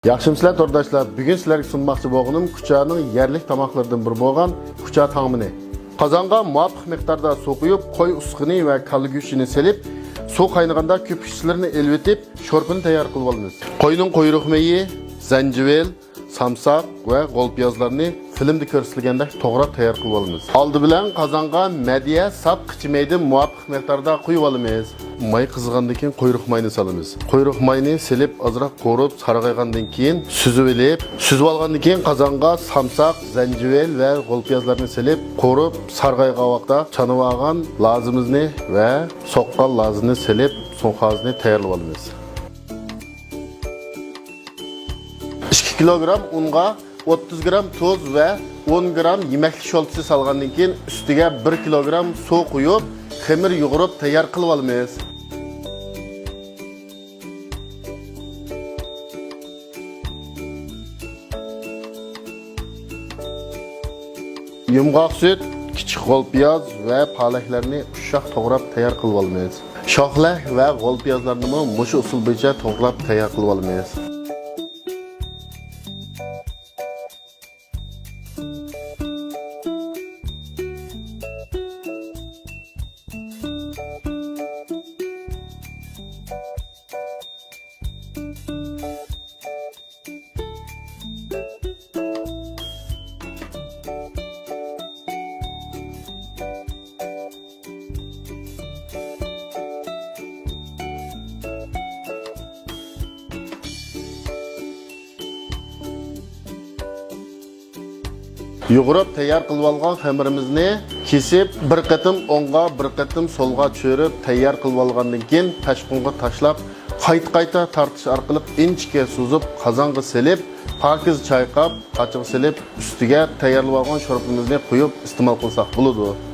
Yaxshimsizlar to'rdoshlar, bugun sizlarga sunmoqchi bo'lganim Kuchaning yerlik tamoqlaridan biri bo'lgan kucha taomini. Qozonga muvofiq miqdorda suv quyib, qo'y usqini va kalla go'shtini selib, suv qaynaganda ko'pikchilarini elvetib, sho'rpini tayyor qilib olamiz. Qo'yning quyruq mayi, zanjibil, samsaq va g'olpiyozlarni filmda ko'rsatilgandek to'g'rab tayyor qilib olamiz. Oldi bilan qozonga madiya, sap qichimaydi muvofiq miqdorda quyib olamiz. May qizgandan keyin quyruq mayni solamiz. Quyruq mayni silib, ozroq qo'rib, sarg'aygandan keyin suzib olgandan keyin qozonga samsaq, zanjibil va g'olpiyozlarni silib, qo'rib, sarg'aygan vaqtda chanib olgan lazimizni va soqqan lazini silib, so'ng'azni tayyorlab olamiz. 2 kilogram unga 30 gram tuz ve 10 gram yemeklik şoltisi salgandan keyin üstüge 1 kilogram suv quyib, xemir yoğurup tayyor qilib olamiz. Yumg'oq süt, kichik g'olpiyoz va palaklarni ushoq to'g'rab tayyor qilib olamiz. Shoxlar va g'olpiyozlarni mushu usul bo'yicha to'g'rab tayyor qilib olamiz. Yoğurup tayyor qilib olgan xamirimizni kesib, bir qatim o'ngga, bir qatim so'lga cho'rib tayyor qilib olgandan keyin tashqunga tashlab, qayta tortish orqali inchga suzib, qozonga silib, pokiz chayqab, qachig silib, ustiga tayyorlab olgan sho'rpimizni quyib iste'mol qilsak bo'ladi.